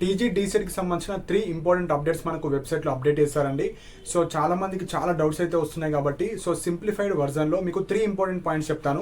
TG డీసెట్కి సంబంధించిన 3 important updates మనకు వెబ్సైట్లో అప్డేట్ చేశారండి. సో చాలా మందికి చాలా డౌట్స్ అయితే వస్తున్నాయి కాబట్టి సో సింప్లిఫైడ్ వర్జన్లో మీకు 3 ఇంపార్టెంట్ పాయింట్స్ చెప్తాను.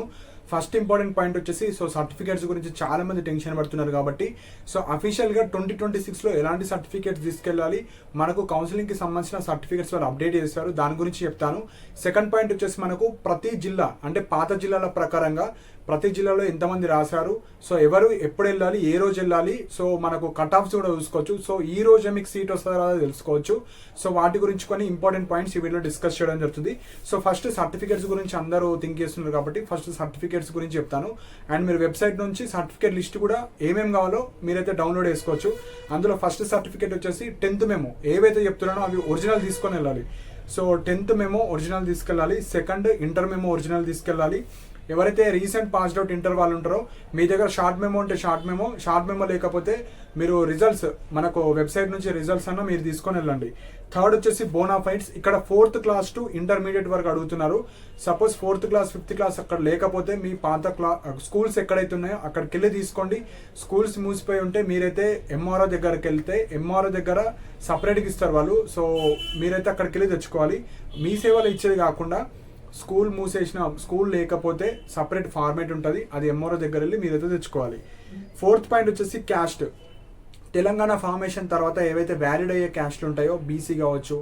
ఫస్ట్ ఇంపార్టెంట్ పాయింట్ వచ్చేసి సో సర్టిఫికేట్స్ గురించి చాలా మంది టెన్షన్ పడుతున్నారు కాబట్టి సో అఫీషియల్గా 2026లో ఎలాంటి సర్టిఫికేట్స్ తీసుకెళ్ళాలి, మనకు కౌన్సిలింగ్కి సంబంధించిన సర్టిఫికేట్స్ వాళ్ళు అప్డేట్ చేశారు, దాని గురించి చెప్తాను. సెకండ్ పాయింట్ వచ్చేసి మనకు ప్రతి జిల్లా అంటే పాత జిల్లాల ప్రకారంగా ప్రతి జిల్లాలో ఎంతమంది రాశారు, సో ఎవరు ఎప్పుడు వెళ్ళాలి, ఏ రోజు వెళ్ళాలి, సో మనకు కట్ ఆఫ్స్ కూడా చూసుకోవచ్చు. సో ఈ రోజే మీకు సీట్ వస్తుందో రాదో తెలుసుకోవచ్చు. సో వాటి గురించి కొన్ని ఇంపార్టెంట్ పాయింట్స్ ఈ వీడియోలో డిస్కస్ చేయడం జరుగుతుంది. సో ఫస్ట్ సర్టిఫికేట్స్ గురించి అందరూ థింక్ చేస్తున్నారు కాబట్టి ఫస్ట్ సర్టిఫికేట్స్ గురించి చెప్తాను. అండ్ మీరు వెబ్సైట్ నుంచి సర్టిఫికేట్ లిస్ట్ కూడా ఏమేమి కావాలో మీరైతే డౌన్లోడ్ చేసుకోవచ్చు. అందులో ఫస్ట్ సర్టిఫికేట్ వచ్చేసి 10th మెమో ఏవైతే చెప్తున్నానో అవి ఒరిజినల్ తీసుకొని వెళ్ళాలి. సో 10th మెమో ఒరిజినల్ తీసుకెళ్ళాలి. సెకండ్ ఇంటర్ మెమో ఒరిజినల్ తీసుకెళ్ళాలి. ఎవరైతే రీసెంట్ పాస్డ్ అవుట్ ఇంటర్ వాళ్ళు ఉంటారో మీ దగ్గర షార్ట్ మెమో ఉంటే షార్ట్ మెమో లేకపోతే మీరు రిజల్ట్స్ మనకు వెబ్సైట్ నుంచి రిజల్ట్స్ అన్న మీరు తీసుకొని వెళ్ళండి. థర్డ్ వచ్చేసి బోనాఫైడ్స్. ఇక్కడ 4th క్లాస్ టు ఇంటర్మీడియట్ వరకు అడుగుతున్నారు. Suppose 4th class 5th class అక్కడ లేకపోతే మీ పాత స్కూల్స్ ఎక్కడైతే ఉన్నాయో అక్కడికి వెళ్ళి తీసుకోండి. స్కూల్స్ మూసిపోయి ఉంటే మీరైతే ఎంఆర్ఓ దగ్గరికి వెళ్తే ఎంఆర్ఓ దగ్గర సపరేట్గా ఇస్తారు వాళ్ళు. సో మీరైతే అక్కడికి వెళ్ళి తెచ్చుకోవాలి. మీ సేవలు ఇచ్చేది కాకుండా స్కూల్ మూసేసిన స్కూల్ లేకపోతే సపరేట్ ఫార్మేట్ ఉంటుంది, అది ఎంఆర్ఓ దగ్గర వెళ్ళి మీరైతే తెచ్చుకోవాలి. 4th పాయింట్ వచ్చేసి క్యాస్ట్. తెలంగాణ ఫార్మేషన్ తర్వాత ఏవైతే వ్యాలిడ్ అయ్యే క్యాస్ట్లు ఉంటాయో బీసీ కావచ్చు,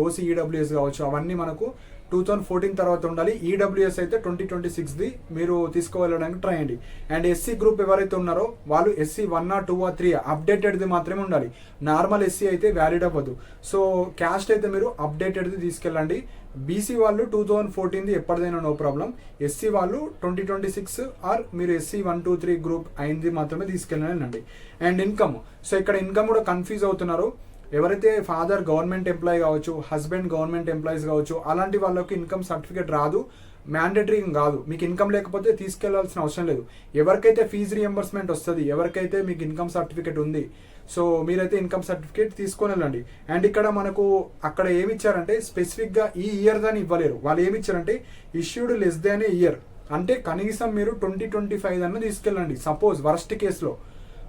ఓసీ ఈడబ్ల్యూఎస్ కావచ్చు, అవన్నీ మనకు 2014 తర్వాత ఉండాలి. ఈడబ్ల్యూఎస్ అయితే 2026ది మీరు తీసుకువెళ్ళడానికి ట్రై చేయండి. అండ్ ఎస్సీ గ్రూప్ ఎవరైతే ఉన్నారో వాళ్ళు ఎస్సీ 1 or 2 or 3 అప్డేటెడ్ది మాత్రమే ఉండాలి. నార్మల్ ఎస్సీ అయితే వ్యాలిడ్ అవ్వదు. సో క్యాస్ట్ అయితే మీరు అప్డేటెడ్ది తీసుకెళ్ళండి. బీసీ వాళ్ళు 2014ది ఎప్పటిదైనా నో ప్రాబ్లం. ఎస్సీ వాళ్ళు 2026 ఆర్ మీరు ఎస్సీ 1, 2, 3 గ్రూప్ అయింది మాత్రమే తీసుకెళ్ళండి. And income. సో ఇక్కడ ఇన్కమ్ కూడా కన్ఫ్యూజ్ అవుతున్నారు. ఎవరైతే ఫాదర్ గవర్నమెంట్ ఎంప్లాయీ కావచ్చు, హస్బెండ్ గవర్నమెంట్ ఎంప్లాయీస్ కావచ్చు, అలాంటి వాళ్ళకి ఇన్కమ్ సర్టిఫికేట్ రాదు, మ్యాండేటరీ కాదు. మీకు ఇన్కమ్ లేకపోతే తీసుకెళ్లాల్సిన అవసరం లేదు. ఎవరికైతే ఫీజు రియంబర్స్మెంట్ వస్తుంది, ఎవరికైతే మీకు ఇన్కమ్ సర్టిఫికేట్ ఉంది, సో మీరైతే ఇన్కమ్ సర్టిఫికేట్ తీసుకొని వెళ్ళండి. అండ్ ఇక్కడ మనకు అక్కడ ఏమి ఇచ్చారంటే స్పెసిఫిక్గా ఈ ఇయర్ దాన్ని ఇవ్వలేరు. వాళ్ళు ఏమి ఇచ్చారంటే ఇష్యూడ్ లెస్ దాన్ ఏ ఇయర్, అంటే కనీసం మీరు 2025 అన్న తీసుకెళ్ళండి. సపోజ్ వర్స్ట్ కేసులో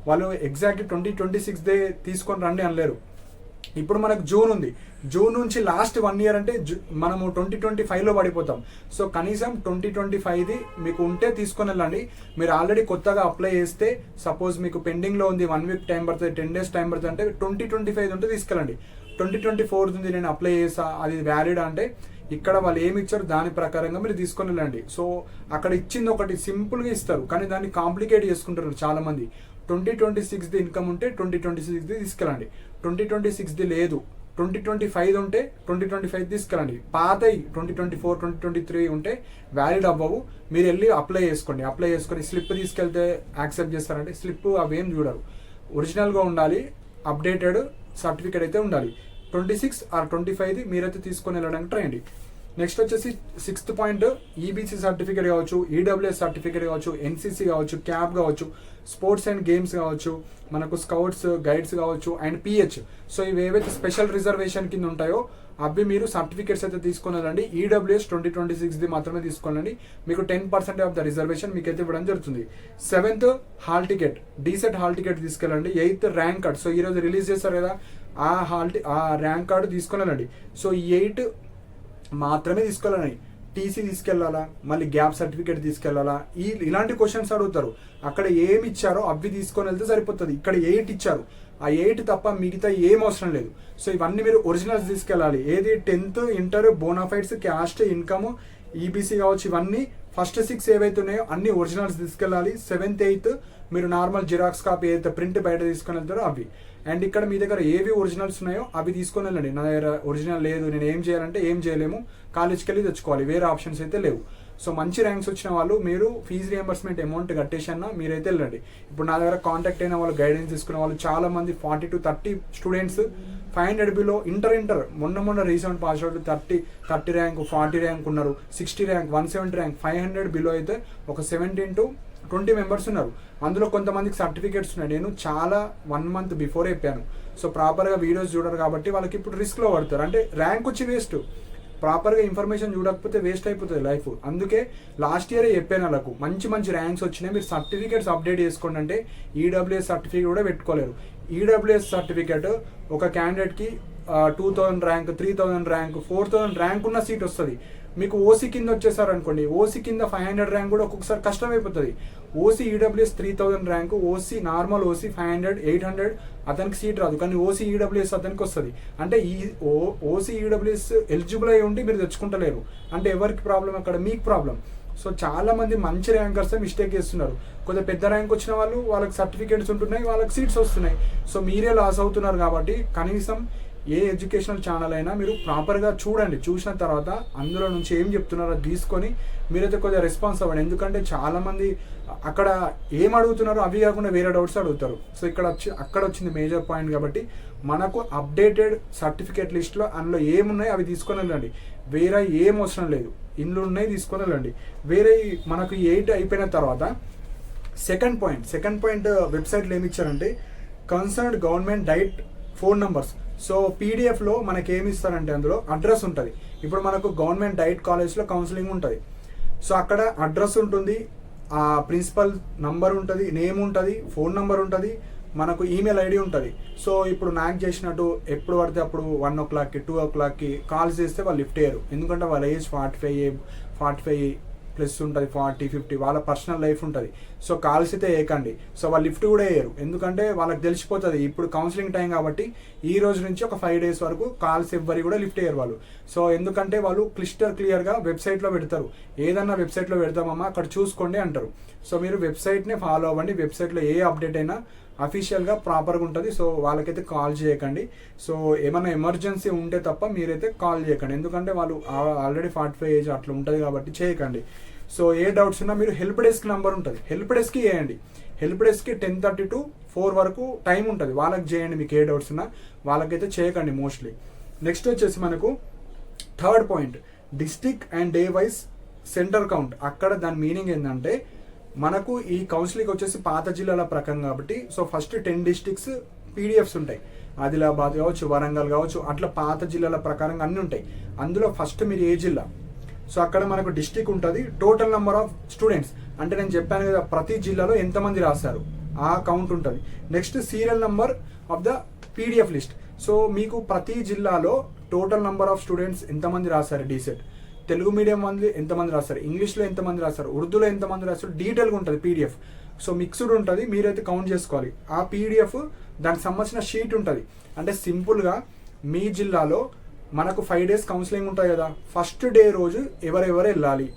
వాళ్ళు ఎగ్జాక్ట్ 2026దే తీసుకొని రండి అనలేరు. ఇప్పుడు మనకు జూన్ ఉంది, జూన్ నుంచి లాస్ట్ 1 year అంటే మనము 2025లో పడిపోతాం. సో కనీసం 2025ది మీకు ఉంటే తీసుకొని వెళ్ళండి. మీరు ఆల్రెడీ కొత్తగా అప్లై చేస్తే సపోజ్ మీకు పెండింగ్లో ఉంది, 1 week టైం పడుతుంది, 10 days టైం పడుతుంది అంటే 2025 ఉంటే తీసుకెళ్ళండి. 2024 ఉంది నేను అప్లై చేసా, అది వ్యాలిడ్ అంటే ఇక్కడ వాళ్ళు ఏమి ఇచ్చారు దాని ప్రకారంగా మీరు తీసుకొని వెళ్ళండి. సో అక్కడ ఇచ్చింది ఒకటి సింపుల్గా ఇస్తారు, కానీ దాన్ని కాంప్లికేట్ చేసుకుంటారు చాలా మంది. 2026ది ఇన్కమ్ ఉంటే 2026ది తీసుకెళ్ళండి. 2026ది లేదు, 2025 ఉంటే 2025 తీసుకెళ్ళండి. పాతవి 2024, 2023 ఉంటే వ్యాలిడ్ అవ్వవు. మీరు వెళ్ళి అప్లై చేసుకొని స్లిప్ తీసుకెళ్తే యాక్సెప్ట్ చేస్తారంటే స్లిప్ అవేం చూడరు. ఒరిజినల్గా ఉండాలి, అప్డేటెడ్ సర్టిఫికేట్ అయితే ఉండాలి. 26 or 25ది మీరైతే తీసుకొని వెళ్ళడానికి ట్రై చేయండి. నెక్స్ట్ వచ్చేసి 6th పాయింట్ ఈబీసీ సర్టిఫికేట్ కావచ్చు, ఈడబ్ల్యూఎస్ సర్టిఫికేట్ కావచ్చు, ఎన్సీసీ కావచ్చు, క్యాప్ కావచ్చు, స్పోర్ట్స్ అండ్ గేమ్స్ కావచ్చు, మనకు స్కౌట్స్ గైడ్స్ కావచ్చు, అండ్ పిహెచ్. సో ఇవి ఏవైతే స్పెషల్ రిజర్వేషన్ కింద ఉంటాయో అవి మీరు సర్టిఫికేట్స్ అయితే తీసుకొని వెళ్ళండి. ఈడబ్ల్యూఎస్ 2026ది మాత్రమే తీసుకోనండి. మీకు 10% ఆఫ్ ద రిజర్వేషన్ మీకైతే ఇవ్వడం జరుగుతుంది. 7th hall ticket, DEECET hall ticket తీసుకెళ్ళండి. 8th rank card. సో ఈరోజు రిలీజ్ చేస్తారు కదా, ఆ ర్యాంక్ కార్డు తీసుకొని వెళ్ళండి. సో ఈ 8 మాత్రమే తీసుకెళ్ళాలని. టీసీ తీసుకెళ్లాలా, మళ్ళీ గ్యాప్ సర్టిఫికేట్ తీసుకెళ్లాలా, ఇలాంటి క్వశ్చన్స్ అడుగుతారు. అక్కడ ఏమి ఇచ్చారో అవి తీసుకొని వెళ్తే సరిపోతుంది. ఇక్కడ 8 ఇచ్చారు, ఆ 8 తప్ప మిగతా ఏం అవసరం లేదు. సో ఇవన్నీ మీరు ఒరిజినల్స్ తీసుకెళ్ళాలి. ఏది 10th, inter, bonafides, caste, income, EBC కావచ్చు, ఇవన్నీ ఫస్ట్ 6 ఏవైతే ఉన్నాయో అన్ని ఒరిజినల్స్ తీసుకెళ్ళాలి. 7th, 8th మీరు నార్మల్ జిరాక్స్ కాపీ ఏదైతే ప్రింట్ బయట తీసుకొని వెళ్తారో అవి. అండ్ ఇక్కడ మీ దగ్గర ఏవి ఒరిజినల్స్ ఉన్నాయో అవి తీసుకొని వెళ్ళండి. నా దగ్గర ఒరిజినల్ లేదు, నేను ఏం చేయాలంటే ఏం చేయలేము, కాలేజ్కి వెళ్ళి తెచ్చుకోవాలి, వేరే ఆప్షన్స్ అయితే లేవు. సో మంచి ర్యాంక్స్ వచ్చిన వాళ్ళు మీరు ఫీజు రియంబర్స్మెంట్ అమౌంట్ కట్టేసన్నా మీరైతే వెళ్ళండి. ఇప్పుడు నా దగ్గర కాంటాక్ట్ అయిన వాళ్ళు, గైడెన్స్ తీసుకున్న వాళ్ళు చాలా మంది 40 to 30 స్టూడెంట్స్ 500 బిలో ఇంటర్ మొన్న recent pass out 30 rank, 40 rank ఉన్నారు, 60 ర్యాంక్, 170 ర్యాంక్, 500 బిలో అయితే ఒక 17 to 20 మెంబర్స్ ఉన్నారు. అందులో కొంతమందికి సర్టిఫికేట్స్ ఉన్నాయి. నేను చాలా 1 month బిఫోర్ చెప్పాను. సో ప్రాపర్గా వీడియోస్ చూడరు కాబట్టి వాళ్ళకి ఇప్పుడు రిస్క్లో పడతారు. అంటే ర్యాంక్ వచ్చి వేస్ట్, ప్రాపర్గా ఇన్ఫర్మేషన్ చూడకపోతే వేస్ట్ అయిపోతుంది లైఫ్. అందుకే లాస్ట్ ఇయర్ చెప్పాను వాళ్ళకు మంచి మంచి ర్యాంక్స్ వచ్చినాయి, మీరు సర్టిఫికేట్స్ అప్డేట్ చేసుకోండి అంటే ఈడబ్ల్యూఎస్ సర్టిఫికేట్ కూడా పెట్టుకోలేరు. ఈడబ్ల్యూఎస్ సర్టిఫికేట్ ఒక క్యాండిడేట్కి 2000 ర్యాంక్, 3000 ర్యాంక్, 4000 ర్యాంక్ ఉన్న సీట్ వస్తుంది. మీకు ఓసీ కింద వచ్చేసారు అనుకోండి, ఓసీ కింద 500 ర్యాంక్ కూడా ఒక్కొక్కసారి కష్టమైపోతుంది. OC EWS 3000 rank, OC normal OC 500, 800 అతనికి సీట్ రాదు, కానీ ఓసీ ఈడబ్ల్యూఎస్ అతనికి వస్తుంది. అంటే ఈ ఓసీ ఈడబ్ల్యూఎస్ ఎలిజిబుల్ అయి ఉండి మీరు తెచ్చుకుంటలేరు అంటే ఎవరికి ప్రాబ్లం అక్కడ? మీకు ప్రాబ్లం. సో చాలా మంది మంచి ర్యాంకర్స్ మిస్టేక్ చేస్తున్నారు. కొద్దిగా పెద్ద ర్యాంక్ వచ్చిన వాళ్ళకి సర్టిఫికేట్స్ ఉంటున్నాయి, వాళ్ళకి సీట్స్ వస్తున్నాయి. సో మీరే లాస్ అవుతున్నారు. కాబట్టి కనీసం ఏ ఎడ్యుకేషనల్ ఛానల్ అయినా మీరు ప్రాపర్గా చూడండి, చూసిన తర్వాత అందులో నుంచి ఏం చెప్తున్నారో తీసుకొని మీరైతే కొద్దిగా రెస్పాన్స్ అవ్వండి. ఎందుకంటే చాలామంది అక్కడ ఏం అడుగుతున్నారో అవి కాకుండా వేరే డౌట్స్ అడుగుతారు. సో అక్కడ వచ్చింది మేజర్ పాయింట్. కాబట్టి మనకు అప్డేటెడ్ సర్టిఫికేట్ లిస్ట్లో అందులో ఏమున్నాయి అవి తీసుకొని వెళ్ళండి, వేరే ఏం అవసరం లేదు, ఇందులో ఉన్నాయి తీసుకొని వెళ్ళండి. వేరే మనకు 8 అయిపోయిన తర్వాత సెకండ్ పాయింట్ వెబ్సైట్లో ఏమి ఇచ్చారంటే concerned government DIET phone numbers. So పీడిఎఫ్లో మనకి ఏమి ఇస్తారంటే అందులో అడ్రస్ ఉంటుంది. ఇప్పుడు మనకు గవర్నమెంట్ డైట్ కాలేజ్లో కౌన్సిలింగ్ ఉంటుంది. సో అక్కడ అడ్రస్ ఉంటుంది, ఆ ప్రిన్సిపల్ నంబర్ ఉంటుంది, నేమ్ ఉంటుంది, ఫోన్ నంబర్ ఉంటుంది, మనకు ఈమెయిల్ ఐడి ఉంటుంది. సో ఇప్పుడు నాకు చేసినట్టు ఎప్పుడు పడితే అప్పుడు 1 o'clockకి 2 o'clockకి కాల్స్ చేస్తే వాళ్ళు లిఫ్ట్ అయ్యారు. ఎందుకంటే వాళ్ళ ఏజ్ 45 ప్లస్ ఉంటుంది, 40, 50 వాళ్ళ పర్సనల్ లైఫ్ ఉంటుంది. సో కాల్స్ అయితే వేయకండి. సో వాళ్ళు లిఫ్ట్ కూడా వేయరు, ఎందుకంటే వాళ్ళకి తెలిసిపోతుంది ఇప్పుడు కౌన్సిలింగ్ టైం కాబట్టి ఈ రోజు నుంచి ఒక 5 days వరకు కాల్స్ ఎవ్వరి కూడా లిఫ్ట్ అయ్యారు వాళ్ళు. సో ఎందుకంటే వాళ్ళు క్లియర్గా వెబ్సైట్లో పెడతారు, ఏదన్నా వెబ్సైట్లో పెడతామమ్మా అక్కడ చూసుకోండి అంటారు. సో మీరు వెబ్సైట్నే ఫాలో అవ్వండి, వెబ్సైట్లో ఏ అప్డేట్ అయినా అఫీషియల్గా ప్రాపర్గా ఉంటుంది. సో వాళ్ళకైతే కాల్ చేయకండి. సో ఏమైనా ఎమర్జెన్సీ ఉంటే తప్ప మీరైతే కాల్ చేయకండి, ఎందుకంటే వాళ్ళు ఆల్రెడీ 45 ఏజ్ అట్లా ఉంటుంది కాబట్టి చేయకండి. సో ఏ డౌట్స్ ఉన్నా మీరు హెల్ప్ డెస్క్ నెంబర్ ఉంటుంది, హెల్ప్ డెస్క్కి చేయండి. హెల్ప్ డెస్క్కి 10:30 to 4 వరకు టైం ఉంటుంది, వాళ్ళకి చేయండి. మీకు ఏ డౌట్స్ ఉన్నా వాళ్ళకైతే చేయకండి మోస్ట్లీ. నెక్స్ట్ వచ్చేసి మనకు third point district and day wise centre count. అక్కడ దాని మీనింగ్ ఏంటంటే మనకు ఈ కౌన్సిలింగ్ వచ్చేసి పాత జిల్లాల ప్రకారం కాబట్టి సో ఫస్ట్ 10 districts పీడిఎఫ్స్ ఉంటాయి, ఆదిలాబాద్ కావచ్చు, వరంగల్ కావచ్చు, అట్లా పాత జిల్లాల ప్రకారంగా అన్నీ ఉంటాయి. అందులో ఫస్ట్ మీరు ఏ జిల్లా, సో అక్కడ మనకు డిస్ట్రిక్ట్ ఉంటుంది, టోటల్ నెంబర్ ఆఫ్ స్టూడెంట్స్ అంటే నేను చెప్పాను కదా ప్రతి జిల్లాలో ఎంతమంది రాశారు ఆ కౌంట్ ఉంటుంది. Next serial number of the PDF list. So మీకు ప్రతి జిల్లాలో టోటల్ నెంబర్ ఆఫ్ స్టూడెంట్స్ ఎంతమంది రాశారు, డీసెట్ తెలుగు మీడియం వాళ్ళు ఎంతమంది రాస్తారు, ఇంగ్లీష్లో ఎంతమంది రాస్తారు, ఉర్దూలో ఎంతమంది రాస్తారు, డీటెయిల్గా ఉంటుంది పీడిఎఫ్. సో మిక్స్డ్ ఉంటుంది, మీరైతే కౌంట్ చేసుకోవాలి. ఆ పీడిఎఫ్ దానికి సంబంధించిన షీట్ ఉంటుంది. అంటే సింపుల్గా మీ జిల్లాలో మనకు 5 days కౌన్సిలింగ్ ఉంటుంది కదా, ఫస్ట్ డే రోజు ఎవరెవరు వెళ్ళాలి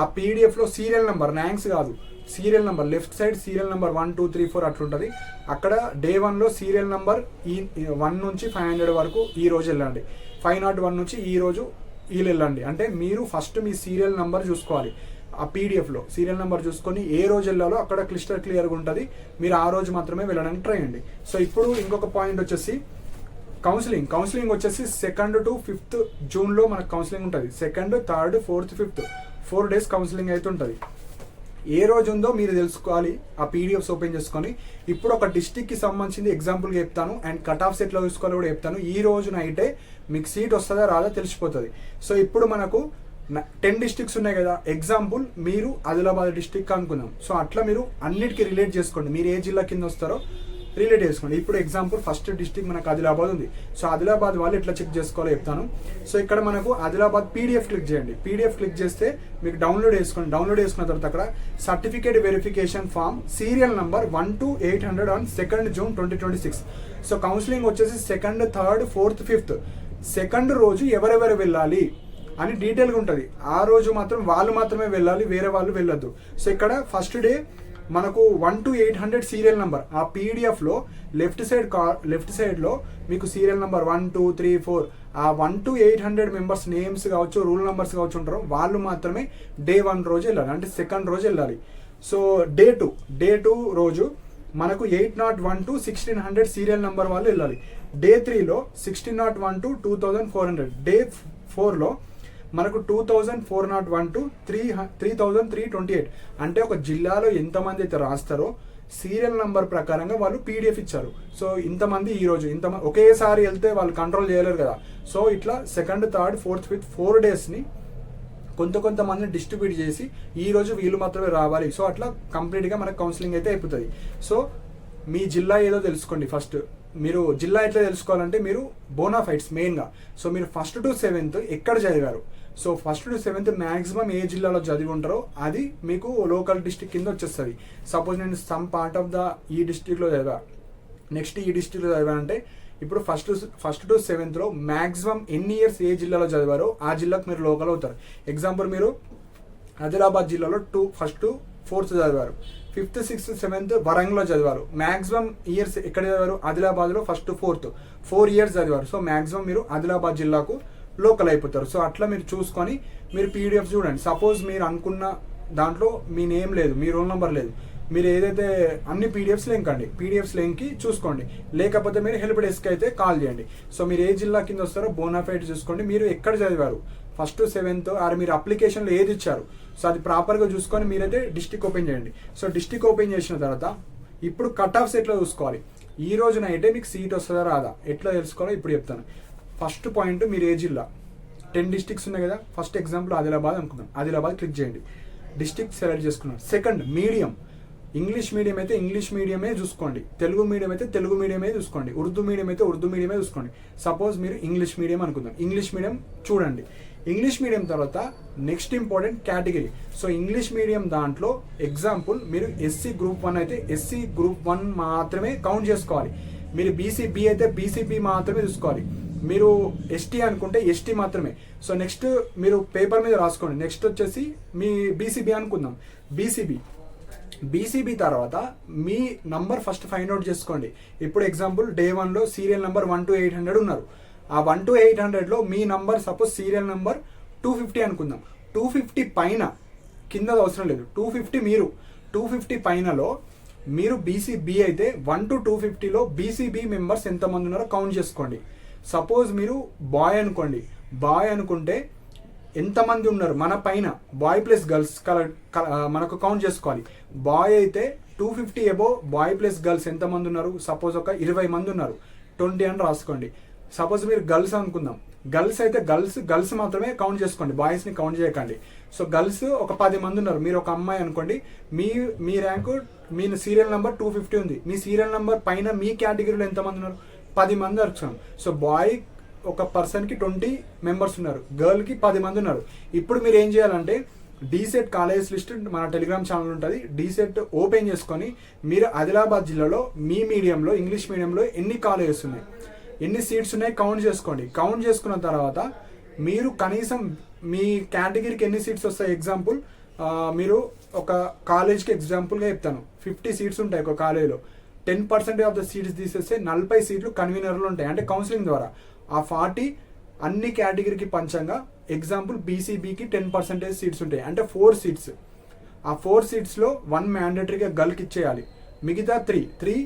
ఆ పీడిఎఫ్లో సీరియల్ నెంబర్, ర్యాంక్స్ కాదు, serial number left side serial number 1, 2, 3, 4 అట్లుంటుంది. అక్కడ డే 1లో సీరియల్ నెంబర్ 1 నుంచి 500 వరకు ఈ రోజు వెళ్ళండి, 501 నుంచి ఈ రోజు వీళ్ళు వెళ్ళండి. అంటే మీరు ఫస్ట్ మీ సీరియల్ నెంబర్ చూసుకోవాలి, ఆ పీడిఎఫ్లో సీరియల్ నెంబర్ చూసుకొని ఏ రోజు వెళ్ళాలో అక్కడ క్లియర్గా ఉంటుంది. మీరు ఆ రోజు మాత్రమే వెళ్ళడానికి ట్రై చేయండి. సో ఇప్పుడు ఇంకొక పాయింట్ వచ్చేసి కౌన్సిలింగ్ వచ్చేసి 2nd to 5th జూన్లో మనకు కౌన్సిలింగ్ ఉంటుంది. 2nd, 3rd, 4th, 5th 4 days counselling అయితే ఉంటుంది. ఏ రోజు ఉందో మీరు తెలుసుకోవాలి, ఆ పీడిఎఫ్స్ ఓపెన్ చేసుకొని. ఇప్పుడు ఒక డిస్టిక్కి సంబంధించింది ఎగ్జాంపుల్గా చెప్తాను అండ్ కట్ ఆఫ్ సెట్లో చూసుకోవాలి కూడా చెప్తాను. ఈ రోజు నైటే మీకు సీట్ వస్తుందా రాదా తెలిసిపోతుంది. సో ఇప్పుడు మనకు 10 districts ఉన్నాయి కదా, ఎగ్జాంపుల్ మీరు ఆదిలాబాద్ డిస్టిక్ అనుకుందాం. సో అట్లా మీరు అన్నిటికీ రిలేట్ చేసుకోండి, మీరు ఏ జిల్లా కింద వస్తారో రిలేట్ చేసుకోండి. ఇప్పుడు ఎగ్జాంపుల్ ఫస్ట్ డిస్టిక్ మనకు ఆదిలాబాద్ ఉంది. సో ఆదిలాబాద్ వాళ్ళు ఎట్లా చెక్ చేసుకోవాలో చెప్తాను. సో ఇక్కడ మనకు ఆదిలాబాద్ పీడిఎఫ్ క్లిక్ చేయండి. పీడిఎఫ్ క్లిక్ చేస్తే మీకు డౌన్లోడ్ చేసుకోండి. డౌన్లోడ్ చేసుకున్న తర్వాత అక్కడ certificate verification form serial number 1 to 800 on 2nd June 2026. So counselling వచ్చేసి 2nd, 3rd, 4th, 5th. 2nd రోజు ఎవరెవరు వెళ్ళాలి అని డీటెయిల్గా ఉంటుంది. ఆ రోజు మాత్రం వాళ్ళు మాత్రమే వెళ్ళాలి, వేరే వాళ్ళు వెళ్ళొద్దు. సో ఇక్కడ ఫస్ట్ డే మనకు 1 to 800 సీరియల్ నెంబర్ ఆ పీడిఎఫ్లో లెఫ్ట్ సైడ్లో మీకు సీరియల్ నెంబర్ 1, 2, 3, 4 ఆ 1 to 800 మెంబర్స్ నేమ్స్ కావచ్చు, రూల్ నెంబర్స్ కావచ్చు ఉంటారు, వాళ్ళు మాత్రమే డే 1 రోజు వెళ్ళాలి, అంటే 2nd రోజు వెళ్ళాలి. సో డే 2 రోజు మనకు 801 to 1600 సీరియల్ నెంబర్ వాళ్ళు వెళ్ళాలి. డే 3లో 1601 to 2400. డే 4లో మనకు 2401 to 3328. అంటే ఒక జిల్లాలో ఎంతమంది అయితే రాస్తారో సీరియల్ నెంబర్ ప్రకారంగా వాళ్ళు పీడిఎఫ్ ఇచ్చారు. సో ఇంతమంది ఈరోజు ఇంతమంది ఒకేసారి వెళ్తే వాళ్ళు కంట్రోల్ చేయలేరు కదా. సో ఇట్లా సెకండ్, థర్డ్, ఫోర్త్, ఫిఫ్త్ 4 డేస్ని కొంతమందిని డిస్ట్రిబ్యూట్ చేసి ఈ రోజు వీళ్ళు మాత్రమే రావాలి. సో అట్లా కంప్లీట్గా మనకు కౌన్సిలింగ్ అయితే అయిపోతుంది. సో మీ జిల్లా ఏదో తెలుసుకోండి. ఫస్ట్ మీరు జిల్లా ఎట్లా తెలుసుకోవాలంటే మీరు బోనాఫైడ్స్ మెయిన్గా. సో మీరు 1st to 7th ఎక్కడ చదివారు, so 1st to 7th maximum ఏ జిల్లాలో చదివి ఉంటారో అది మీకు లోకల్ డిస్ట్రిక్ట్ కింద వచ్చేస్తుంది. సపోజ్ నేను సమ్ పార్ట్ ఆఫ్ ద ఈ డిస్ట్రిక్ట్లో చదివా, నెక్స్ట్ ఈ డిస్ట్రిక్ట్లో చదివానంటే ఇప్పుడు ఫస్ట్ టు 7th మ్యాక్సిమం ఎన్ని ఇయర్స్ ఏ జిల్లాలో చదివారో ఆ జిల్లాకు మీరు లోకల్ అవుతారు. ఎగ్జాంపుల్ మీరు ఆదిలాబాద్ జిల్లాలో 1st to 4th చదివారు, 5th, 6th, 7th వరంగల్లో చదివారు. మ్యాక్సిమం ఇయర్స్ ఎక్కడ చదివారు, ఆదిలాబాద్లో 1st to 4th 4 years చదివారు. సో మ్యాక్సిమం మీరు ఆదిలాబాద్ జిల్లాకు లోకల్ అయిపోతారు. సో అట్లా మీరు చూసుకొని మీరు పీడిఎఫ్ చూడండి. సపోజ్ మీరు అనుకున్న దాంట్లో మీ నేమ్ లేదు, మీ రోల్ నెంబర్ లేదు, మీరు ఏదైతే అన్ని పీడిఎఫ్స్ లింక్ అండి, పీడిఎఫ్స్ లింక్కి చూసుకోండి. లేకపోతే మీరు హెల్ప్ డెస్క్ అయితే కాల్ చేయండి. సో మీరు ఏ జిల్లా కింద వస్తారో బోనాఫైడ్ చూసుకోండి. మీరు ఎక్కడ చదివారు, 1st to 7th మీరు అప్లికేషన్లో ఏది ఇచ్చారు, సో అది ప్రాపర్గా చూసుకొని మీరైతే డిస్ట్రిక్ట్ ఓపెన్ చేయండి. సో డిస్ట్రిక్ట్ ఓపెన్ చేసిన తర్వాత ఇప్పుడు కట్ ఆఫ్స్ ఎట్లా చూసుకోవాలి, ఈ రోజున అయితే మీకు సీట్ వస్తుందా రాదా ఎట్లా తెలుసుకోవాలో ఇప్పుడు చెప్తాను. ఫస్ట్ పాయింట్ మీరు ఏ జిల్లా, 10 districts ఉన్నాయి కదా. ఫస్ట్ ఎగ్జాంపుల్ ఆదిలాబాద్ అనుకుందాం, ఆదిలాబాద్ క్లిక్ చేయండి, డిస్ట్రిక్ట్ సెలెక్ట్ చేసుకున్నాం. సెకండ్ మీడియం, ఇంగ్లీష్ మీడియం అయితే ఇంగ్లీష్ మీడియమే చూసుకోండి, తెలుగు మీడియం అయితే తెలుగు మీడియమే చూసుకోండి, ఉర్దూ మీడియం అయితే ఉర్దూ మీడియమే చూసుకోండి. సపోజ్ మీరు ఇంగ్లీష్ మీడియం అనుకుందాం, ఇంగ్లీష్ మీడియం చూడండి. ఇంగ్లీష్ మీడియం తర్వాత next important category. So English medium దాంట్లో ఎగ్జాంపుల్ మీరు ఎస్సీ గ్రూప్ 1 అయితే ఎస్సీ గ్రూప్ 1 మాత్రమే కౌంట్ చేసుకోవాలి. మీరు బీసీబీ అయితే బీసీబీ మాత్రమే చూసుకోవాలి. మీరు ఎస్టీ అనుకుంటే ఎస్టీ మాత్రమే. సో నెక్స్ట్ మీరు పేపర్ మీద రాసుకోండి. నెక్స్ట్ వచ్చేసి మీ బీసీబీ అనుకుందాం, బీసీబీ తర్వాత మీ నంబర్ ఫస్ట్ ఫైండ్ అవుట్ చేసుకోండి. ఇప్పుడు ఎగ్జాంపుల్ డే 1లో సీరియల్ నెంబర్ 1 to 800 ఉన్నారు. ఆ 1 to 800లో మీ నంబర్ సపోజ్ సీరియల్ నెంబర్ 250 అనుకుందాం. 250 పైన, కింద అవసరం లేదు, 250 మీరు 250 పైనలో మీరు బీసీబీ అయితే 1 to 250లో బీసీబీ మెంబర్స్ ఎంతమంది ఉన్నారో కౌంట్ చేసుకోండి. సపోజ్ మీరు బాయ్ అనుకోండి, బాయ్ అనుకుంటే ఎంతమంది ఉన్నారు మన పైన, బాయ్ ప్లస్ గర్ల్స్ మనకు కౌంట్ చేసుకోవాలి. బాయ్ అయితే 250 అబోవ్ బాయ్ ప్లస్ గర్ల్స్ ఎంతమంది ఉన్నారు, సపోజ్ ఒక 20 మంది ఉన్నారు, 20 అని రాసుకోండి. సపోజ్ మీరు గర్ల్స్ అనుకుందాం, గర్ల్స్ అయితే గర్ల్స్ మాత్రమే కౌంట్ చేసుకోండి, బాయ్స్ని కౌంట్ చేయకండి. సో గర్ల్స్ ఒక 10 మంది ఉన్నారు, మీరు ఒక అమ్మాయి అనుకోండి, మీ ర్యాంకు మీ సీరియల్ నెంబర్ 250 ఉంది, మీ సీరియల్ నెంబర్ పైన మీ కేటగిరీలో ఎంతమంది ఉన్నారు, 10 మంది వచ్చాం. సో బాయ్ ఒక పర్సన్కి 20 members ఉన్నారు, గర్ల్కి 10 మంది ఉన్నారు. ఇప్పుడు మీరు ఏం చేయాలంటే డీసెట్ కాలేజ్ లిస్ట్ మన టెలిగ్రామ్ ఛానల్ ఉంటుంది, డీసెట్ ఓపెన్ చేసుకొని మీరు ఆదిలాబాద్ జిల్లాలో మీ మీడియంలో ఇంగ్లీష్ మీడియంలో ఎన్ని కాలేజెస్ ఉన్నాయి, ఎన్ని సీట్స్ ఉన్నాయి కౌంట్ చేసుకోండి. కౌంట్ చేసుకున్న తర్వాత మీరు కనీసం మీ కేటగిరీకి ఎన్ని సీట్స్ వస్తాయి, ఎగ్జాంపుల్ మీరు ఒక కాలేజ్కి ఎగ్జాంపుల్గా చెప్తాను, 50 సీట్స్ ఉంటాయి ఒక కాలేజీలో, 10% ఆఫ్ ద సీట్స్ తీసేస్తే 40 సీట్లు కన్వీనర్లు ఉంటాయి, అంటే కౌన్సిలింగ్ ద్వారా. ఆ 40 అన్ని కేటగిరీకి పంచంగా ఎగ్జాంపుల్ బీసీబీకి 10% సీట్స్ ఉంటాయి, అంటే 4 సీట్స్. ఆ 4 సీట్స్లో 1 మ్యాండేటరీగా గర్ల్కి ఇచ్చేయాలి, మిగతా 3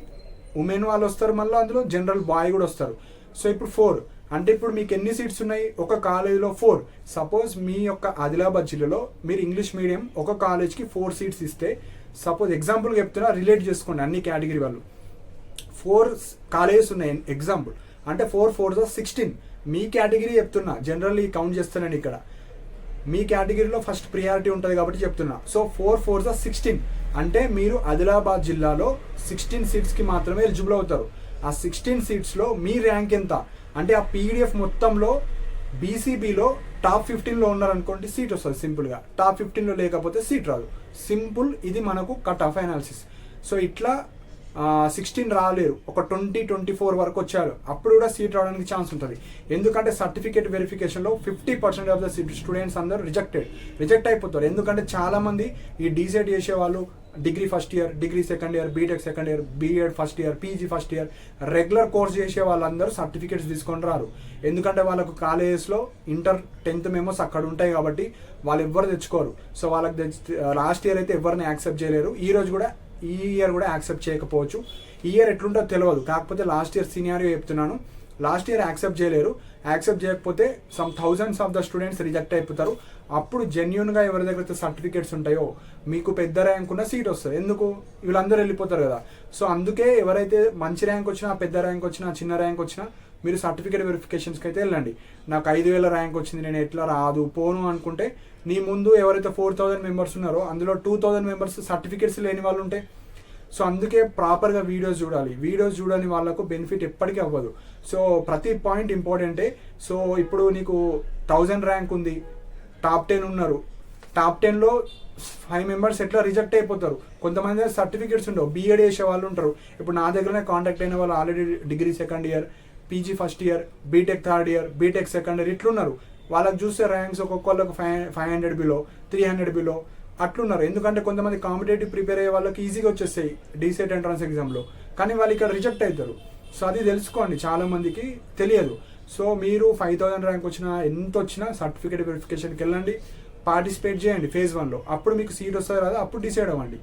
ఉమెన్ వాళ్ళు వస్తారు, మళ్ళీ అందులో జనరల్ బాయ్ కూడా వస్తారు. సో ఇప్పుడు 4 అంటే ఇప్పుడు మీకు ఎన్ని సీట్స్ ఉన్నాయి, ఒక కాలేజీలో 4. సపోజ్ మీ యొక్క ఆదిలాబాద్ జిల్లాలో మీరు ఇంగ్లీష్ మీడియం ఒక కాలేజ్కి 4 సీట్స్ ఇస్తే, సపోజ్ ఎగ్జాంపుల్గా చెప్తున్నా, రిలేట్ చేసుకోండి అన్ని కేటగిరీ వాళ్ళు, 4 కాలేజెస్ ఉన్నాయి ఎగ్జాంపుల్, అంటే 4 4 16. మీ కేటగిరీ చెప్తున్నా, జనరల్లీ కౌంట్ చేస్తున్నాను ఇక్కడ, మీ కేటగిరీలో ఫస్ట్ ప్రియారిటీ ఉంటుంది కాబట్టి చెప్తున్నా. సో 4 4 16 అంటే మీరు ఆదిలాబాద్ జిల్లాలో 16 సీట్స్కి మాత్రమే ఎలిజిబుల్ అవుతారు. ఆ 16 సీట్స్లో మీ ర్యాంక్ ఎంత అంటే ఆ పీడిఎఫ్ మొత్తంలో బీసీబీలో టాప్ 15లో ఉన్నారనుకోండి సీట్ వస్తుంది సింపుల్గా, టాప్ 15లో లేకపోతే సీట్ రాదు, సింపుల్. ఇది మనకు కట్ ఆఫ్ అనాలిసిస్. సో ఇట్లా 16 రాలేరు, ఒక 20-24 వరకు వచ్చారు, అప్పుడు కూడా సీట్ రావడానికి ఛాన్స్ ఉంటుంది. ఎందుకంటే సర్టిఫికేట్ వెరిఫికేషన్లో 50% ఆఫ్ ద స్టూడెంట్స్ అందరూ రిజెక్ట్ అయిపోతారు. ఎందుకంటే చాలామంది ఈ డీసెట్ చేసే వాళ్ళు degree first year, degree second year, BTech second year, BEd first year, PG first year, regular course చేసే వాళ్ళందరూ సర్టిఫికేట్స్ తీసుకొని రారు. ఎందుకంటే వాళ్ళకు కాలేజెస్లో ఇంటర్ 10th మెమోస్ అక్కడ ఉంటాయి కాబట్టి వాళ్ళు ఎవ్వరు తెచ్చుకోరు. సో వాళ్ళకి లాస్ట్ ఇయర్ అయితే ఎవరిని యాక్సెప్ట్ చేయలేరు, ఈ ఇయర్ కూడా యాక్సెప్ట్ చేయకపోవచ్చు. ఈ ఇయర్ ఎట్లుంటో తెలియదు, కాకపోతే లాస్ట్ ఇయర్ సినారియో చెప్తున్నాను. లాస్ట్ ఇయర్ యాక్సెప్ట్ చేయలేరు. యాక్సెప్ట్ చేయకపోతే some thousands of the students reject అయిపోతారు. అప్పుడు జెన్యున్గా ఎవరి దగ్గర అయితే సర్టిఫికేట్స్ ఉంటాయో మీకు పెద్ద ర్యాంక్ ఉన్న సీట్ వస్తుంది. ఎందుకు వీళ్ళందరూ వెళ్ళిపోతారు కదా. సో అందుకే ఎవరైతే మంచి ర్యాంక్ వచ్చినా, పెద్ద ర్యాంక్ వచ్చినా, చిన్న ర్యాంక్ వచ్చినా మీరు సర్టిఫికేట్ వెరిఫికేషన్స్కి అయితే వెళ్ళండి. నాకు 5,000 ర్యాంక్ వచ్చింది, నేను ఎట్లా రాదు పోను అనుకుంటే నీ ముందు ఎవరైతే 4,000 మెంబర్స్ ఉన్నారో అందులో 2,000 మెంబర్స్ సర్టిఫికేట్స్ లేని వాళ్ళు ఉంటాయి. సో అందుకే ప్రాపర్గా వీడియోస్ చూడాలి. వీడియోస్ చూడని వాళ్ళకు బెనిఫిట్ ఎప్పటికీ అవ్వదు. సో ప్రతి పాయింట్ ఇంపార్టెంటే. సో ఇప్పుడు నీకు 1000 ర్యాంక్ ఉంది, టాప్ 10 ఉన్నారు, టాప్ 10లో 5 మెంబర్స్ ఎట్లా రిజెక్ట్ అయిపోతారు. కొంతమంది సర్టిఫికేట్స్ ఉండవు, బీఎడ్ చేసే వాళ్ళు ఉంటారు. ఇప్పుడు నా దగ్గరనే కాంటాక్ట్ అయిన వాళ్ళు already degree second year, PG first year, BTech third year, BTech second year ఇట్లున్నారు. వాళ్ళకి చూస్తే ర్యాంక్స్ ఒక్కొక్కళ్ళకు 500 బిలో, 300 బిలో అట్లున్నారు. ఎందుకంటే కొంతమంది కాంపిటేటివ్ ప్రిపేర్ అయ్యే వాళ్ళకి ఈజీగా వచ్చేస్తాయి డీసెట్ ఎంట్రన్స్ ఎగ్జామ్లో, కానీ వాళ్ళు ఇక్కడ రిజెక్ట్ అవుతారు. సో అది తెలుసుకోండి, చాలా మందికి తెలియదు. సో మీరు 5,000 ర్యాంక్ వచ్చినా, ఎంత వచ్చినా సర్టిఫికేట్ వెరిఫికేషన్కి వెళ్ళండి, పార్టిసిపేట్ చేయండి ఫేజ్ 1లో. అప్పుడు మీకు సీట్ వస్తుంది కదా, అప్పుడు డిసైడ్ అవ్వండి.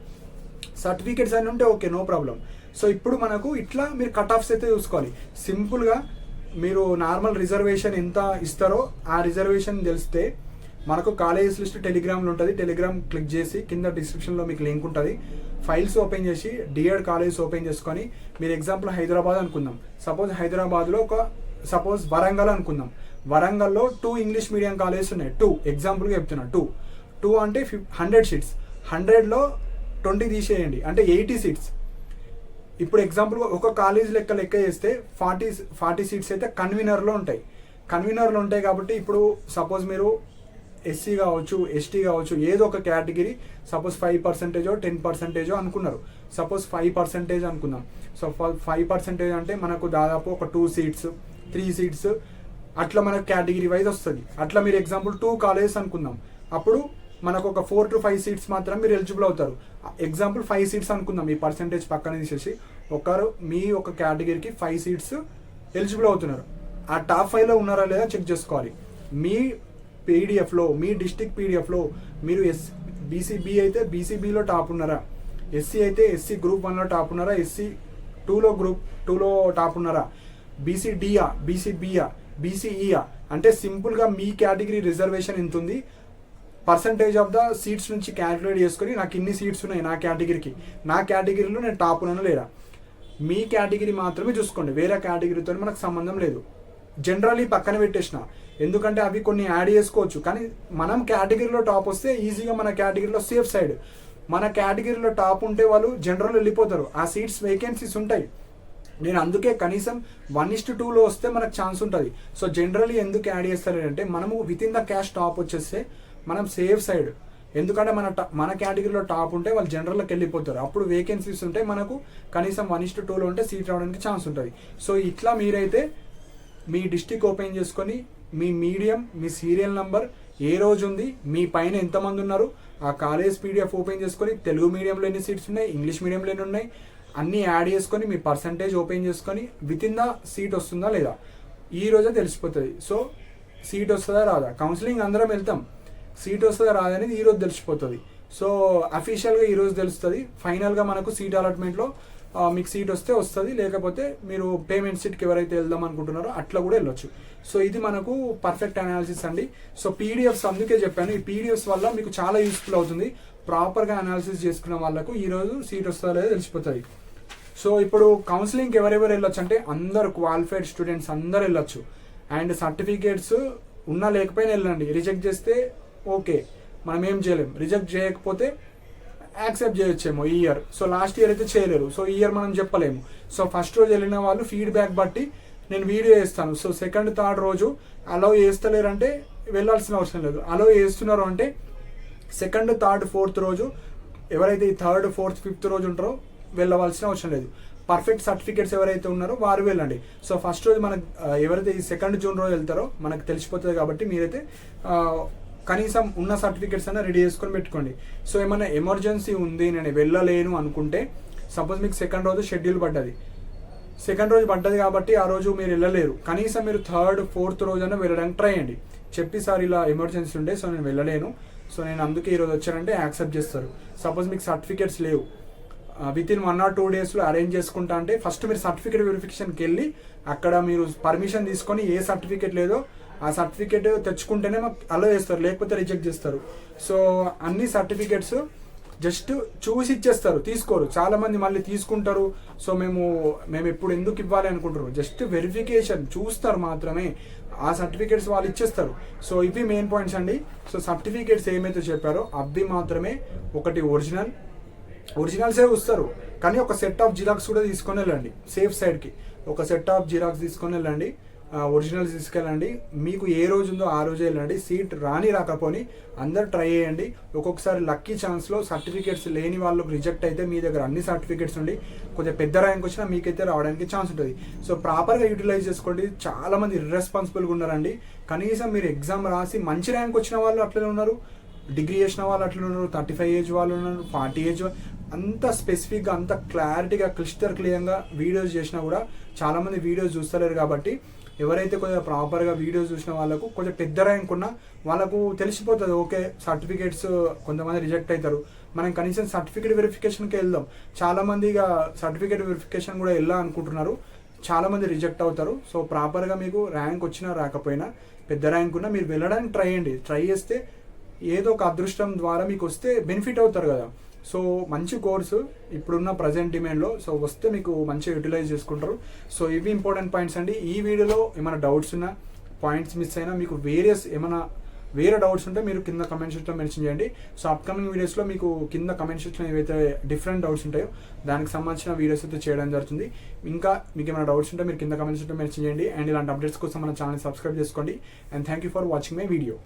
సర్టిఫికేట్స్ అన్నీ ఉంటే ఓకే, నో ప్రాబ్లం. సో ఇప్పుడు మనకు ఇట్లా మీరు కట్ ఆఫ్స్ అయితే చూసుకోవాలి. సింపుల్గా మీరు నార్మల్ రిజర్వేషన్ ఎంత ఇస్తారో ఆ రిజర్వేషన్ తెలిస్తే మనకు కాలేజెస్ లిస్ట్ టెలిగ్రామ్లో ఉంటుంది. టెలిగ్రామ్ క్లిక్ చేసి కింద డిస్క్రిప్షన్లో మీకు లింక్ ఉంటుంది. ఫైల్స్ ఓపెన్ చేసి డిఎడ్ కాలేజెస్ ఓపెన్ చేసుకొని మీరు ఎగ్జాంపుల్ హైదరాబాద్ అనుకుందాం. సపోజ్ హైదరాబాద్లో సపోజ్ వరంగల్ అనుకుందాం. వరంగల్లో 2 ఇంగ్లీష్ మీడియం కాలేజెస్ ఉన్నాయి. 2 ఎగ్జాంపుల్గా చెప్తున్నా. 2 అంటే 100 సీట్స్. 100లో 20 తీసేయండి అంటే 80 సీట్స్. ఇప్పుడు ఎగ్జాంపుల్గా ఒక కాలేజ్ లెక్క చేస్తే 40 సీట్స్ అయితే కన్వీనర్లో ఉంటాయి. కన్వీనర్లో ఉంటాయి కాబట్టి ఇప్పుడు సపోజ్ మీరు ఎస్సీ కావచ్చు, ఎస్టీ కావచ్చు, ఏదో ఒక కేటగిరీ సపోజ్ 5% 10% అనుకున్నారు. సపోజ్ 5% అనుకుందాం. సో 5% అంటే మనకు దాదాపు ఒక 2 సీట్స్ 3 సీట్స్ అట్లా మనకు కేటగిరీ వైజ్ వస్తుంది. అట్లా మీరు ఎగ్జాంపుల్ 2 కాలేజెస్ అనుకుందాం. అప్పుడు మనకు ఒక 4 to 5 సీట్స్ మాత్రం మీరు ఎలిజిబుల్ అవుతారు. ఎగ్జాంపుల్ 5 సీట్స్ అనుకుందాం. ఈ పర్సంటేజ్ పక్కన తీసేసి మీ ఒక కేటగిరీకి 5 సీట్స్ ఎలిజిబుల్ అవుతున్నారు. ఆ టాప్ 5లో ఉన్నారా లేదా చెక్ చేసుకోవాలి. మీ పీడిఎఫ్లో, మీ డిస్ట్రిక్ట్ పీడిఎఫ్లో మీరు బీసీబీ అయితే బీసీబీలో టాప్ ఉన్నారా, ఎస్సీ అయితే ఎస్సీ గ్రూప్ 1లో టాప్ ఉన్నారా, ఎస్సీ 2లో గ్రూప్ 2లో టాప్ ఉన్నారా, బీసీడీయా, బీసీబీయా, బీసీఈయా అంటే సింపుల్గా మీ కేటగిరీ రిజర్వేషన్ ఎంత ఉంది, పర్సంటేజ్ ఆఫ్ ద సీట్స్ నుంచి క్యాలిక్యులేట్ చేసుకొని నాకు ఇన్ని సీట్స్ ఉన్నాయి నా కేటగిరీకి, నా కేటగిరీలో నేను టాప్ ఉన్నాను లేదా. మీ కేటగిరీ మాత్రమే చూసుకోండి, వేరే కేటగిరీతో మనకు సంబంధం లేదు. జనరల్లీ పక్కన పెట్టేసిన, ఎందుకంటే అవి కొన్ని యాడ్ చేసుకోవచ్చు. కానీ మనం కేటగిరీలో టాప్ వస్తే ఈజీగా మన కేటగిరీలో సేఫ్ సైడ్. మన కేటగిరీలో టాప్ ఉంటే వాళ్ళు జనరల్ వెళ్ళిపోతారు, ఆ సీట్స్ వేకెన్సీస్ ఉంటాయి. నేను అందుకే కనీసం 1:2లో వస్తే మనకు ఛాన్స్ ఉంటుంది. సో జనరల్లీ ఎందుకు యాడ్ చేస్తారు అంటే మనము with in the cash top వచ్చేస్తే మనం సేఫ్ సైడ్. ఎందుకంటే మన కేటగిరీలో టాప్ ఉంటే వాళ్ళు జనరల్లోకి వెళ్ళిపోతారు, అప్పుడు వేకెన్సీస్ ఉంటాయి, మనకు కనీసం 1:2లో ఉంటే సీట్ రావడానికి ఛాన్స్ ఉంటుంది. సో ఇట్లా మీరైతే మీ డిస్ట్రిక్ట్ ఓపెన్ చేసుకొని మీ మీడియం, మీ సీరియల్ నంబర్, ఏ రోజు ఉంది, మీ పైన ఎంతమంది ఉన్నారు, ఆ కాలేజ్ పీడిఎఫ్ ఓపెన్ చేసుకొని తెలుగు మీడియంలో ఎన్ని సీట్స్ ఉన్నాయి, ఇంగ్లీష్ మీడియంలో ఎన్ని ఉన్నాయి అన్నీ యాడ్ చేసుకొని మీ పర్సంటేజ్ ఓపెన్ చేసుకొని విత్ ఇన్ ద సీట్ వస్తుందా లేదా ఈ రోజే తెలిసిపోతుంది. సో సీట్ వస్తుందా రాదా, కౌన్సిలింగ్ అందరం వెళ్తాం, సీట్ వస్తుందా రాదా అనేది ఈరోజు తెలిసిపోతుంది. సో అఫీషియల్గా ఈరోజు తెలుస్తుంది. ఫైనల్గా మనకు సీట్ అలాట్మెంట్లో మీకు సీట్ వస్తే వస్తుంది, లేకపోతే మీరు పేమెంట్ సీట్కి ఎవరైతే వెళ్దాం అనుకుంటున్నారో అట్లా కూడా వెళ్ళొచ్చు. సో ఇది మనకు పర్ఫెక్ట్ అనాలిసిస్ అండి. సో పీడిఎఫ్స్ అందుకే చెప్పాను, ఈ పీడిఎఫ్స్ వల్ల మీకు చాలా యూస్ఫుల్ అవుతుంది. ప్రాపర్గా అనాలిసిస్ చేసుకున్న వాళ్ళకు ఈరోజు సీట్ వస్తుందా లేదా తెలిసిపోతుంది. సో ఇప్పుడు కౌన్సిలింగ్కి ఎవరెవరు వెళ్ళొచ్చు అంటే అందరు క్వాలిఫైడ్ స్టూడెంట్స్ అందరు వెళ్ళొచ్చు. అండ్ సర్టిఫికేట్స్ ఉన్నా లేకపోయినా వెళ్ళండి. రిజెక్ట్ చేస్తే ఓకే, మనం ఏం చేయలేం. రిజెక్ట్ చేయకపోతే యాక్సెప్ట్ చేయొచ్చేమో ఈ ఇయర్. సో లాస్ట్ ఇయర్ అయితే చేయలేరు, సో ఈ ఇయర్ మనం చెప్పలేము. సో ఫస్ట్ రోజు వెళ్ళిన వాళ్ళు ఫీడ్బ్యాక్ బట్టి నేను వీడియో చేస్తాను. సో సెకండ్ థర్డ్ రోజు అలౌ చేస్తలేరంటే వెళ్ళాల్సిన అవసరం లేదు. అలౌ చేస్తున్నారు అంటే సెకండ్ థర్డ్ ఫోర్త్ రోజు ఎవరైతే ఈ థర్డ్ ఫోర్త్ ఫిఫ్త్ రోజు ఉంటారో వెళ్ళవలసిన అవసరం లేదు. పర్ఫెక్ట్ సర్టిఫికేట్స్ ఎవరైతే ఉన్నారో వారు వెళ్ళండి. సో ఫస్ట్ రోజు మనకు ఎవరైతే ఈ 2nd జూన్ రోజు వెళ్తారో మనకు తెలిసిపోతుంది కాబట్టి మీరైతే కనీసం ఉన్న సర్టిఫికేట్స్ అయినా రెడీ చేసుకొని పెట్టుకోండి. సో ఏమైనా ఎమర్జెన్సీ ఉంది నేను వెళ్ళలేను అనుకుంటే, సపోజ్ మీకు 2nd రోజు షెడ్యూల్ పడ్డది, 2nd రోజు పడ్డది కాబట్టి ఆ రోజు మీరు వెళ్ళలేరు, కనీసం మీరు 3rd 4th రోజైనా వెళ్ళడానికి ట్రై చేయండి. చెప్పి సార్ ఇలా ఎమర్జెన్సీ ఉండే, సో నేను వెళ్ళలేను, సో నేను అందుకే ఈరోజు వచ్చానంటే యాక్సెప్ట్ చేస్తారు. సపోజ్ మీకు సర్టిఫికేట్స్ లేవు, విత్ ఇన్ 1 or 2 డేస్లో అరేంజ్ చేసుకుంటా అంటే ఫస్ట్ మీరు సర్టిఫికేట్ వెరిఫికేషన్కి వెళ్ళి అక్కడ మీరు పర్మిషన్ తీసుకొని ఏ సర్టిఫికేట్ లేదో ఆ సర్టిఫికేట్ తెచ్చుకుంటేనే మాకు అలో చేస్తారు, లేకపోతే రిజెక్ట్ చేస్తారు. సో అన్ని సర్టిఫికేట్స్ జస్ట్ చూసి ఇచ్చేస్తారు, తీసుకోరు. చాలా మంది మళ్ళీ తీసుకుంటారు. సో మేము ఎప్పుడు ఎందుకు ఇవ్వాలి అనుకుంటారు. జస్ట్ వెరిఫికేషన్ చూస్తారు మాత్రమే, ఆ సర్టిఫికేట్స్ వాళ్ళు ఇచ్చేస్తారు. సో ఇవి మెయిన్ పాయింట్స్ అండి. సో సర్టిఫికేట్స్ ఏమైతే చెప్పారో అవి మాత్రమే, ఒకటి ఒరిజినల్సే వస్తారు, కానీ ఒక సెట్ ఆఫ్ జిరాక్స్ కూడా తీసుకొని వెళ్ళండి. సేఫ్ సైడ్కి ఒక సెట్ ఆఫ్ జిరాక్స్ తీసుకొని వెళ్ళండి, ఒరిజినల్స్ తీసుకెళ్ళండి. మీకు ఏ రోజు ఉందో ఆ రోజే వెళ్ళండి. సీట్ రాకపోని అందరు ట్రై చేయండి. ఒక్కొక్కసారి లక్కీ ఛాన్స్లో సర్టిఫికేట్స్ లేని వాళ్ళకి రిజెక్ట్ అయితే మీ దగ్గర అన్ని సర్టిఫికేట్స్ ఉండి కొంచెం పెద్ద ర్యాంక్ వచ్చినా మీకైతే రావడానికి ఛాన్స్ ఉంటుంది. సో ప్రాపర్గా యూటిలైజ్ చేసుకోండి. చాలామంది ఇర్రెస్పాన్సిబుల్గా ఉన్నారండి. కనీసం మీరు ఎగ్జామ్ రాసి మంచి ర్యాంక్ వచ్చిన వాళ్ళు అట్లనే ఉన్నారు, డిగ్రీ చేసిన వాళ్ళు అట్లా ఉన్నారు, 35 ఏజ్ వాళ్ళు ఉన్నారు, 40 ఏజ్. అంత స్పెసిఫిక్గా అంత క్లారిటీగా క్లియర్గా వీడియోస్ చేసినా కూడా చాలామంది వీడియోస్ చూస్తలేరు. కాబట్టి ఎవరైతే కొంచెం ప్రాపర్గా వీడియోస్ చూసిన వాళ్ళకు కొంచెం పెద్ద ర్యాంక్ ఉన్నా వాళ్ళకు తెలిసిపోతుంది. ఓకే, సర్టిఫికేట్స్ కొంతమంది రిజెక్ట్ అవుతారు, మనం కనీసం సర్టిఫికేట్ వెరిఫికేషన్కి వెళ్దాం. చాలామంది ఇక సర్టిఫికేట్ వెరిఫికేషన్ కూడా అనుకుంటున్నారు, చాలామంది రిజెక్ట్ అవుతారు. సో ప్రాపర్గా మీకు ర్యాంక్ వచ్చినా రాకపోయినా పెద్ద ర్యాంక్ ఉన్నా మీరు వెళ్ళడానికి ట్రై చేస్తే ఏదో ఒక అదృష్టం ద్వారా మీకు వస్తే బెనిఫిట్ అవుతారు కదా. సో మంచి కోర్సు ఇప్పుడున్న ప్రజెంట్ డిమాండ్లో. సో వస్తే మీకు మంచిగా యూటిలైజ్ చేసుకుంటారు. సో ఇవి ఇంపార్టెంట్ పాయింట్స్ అండి. ఈ వీడియోలో ఏమైనా డౌట్స్ ఉన్నా, పాయింట్స్ మిస్ అయినా, మీకు వేరే డౌట్స్ ఉంటే మీరు కింద కమెంట్ సెక్షన్లో మెన్షన్ చేయండి. సో అప్కమింగ్ వీడియోస్లో మీకు కింద కమెంట్ సెక్షన్లో ఏవైతే డిఫరెంట్ డౌట్స్ ఉంటాయో దానికి సంబంధించిన వీడియోస్ అయితే చేయడం జరుగుతుంది. ఇంకా మీకు ఏమైనా డౌట్స్ ఉంటే మీరు కింద కమెంట్ సెక్షన్లో మెన్షన్ చేయండి. అండ్ ఇలాంటి అప్డేట్స్ కోసం మన ఛానల్ సబ్స్క్రైబ్ చేసుకోండి. And thank you for watching my video.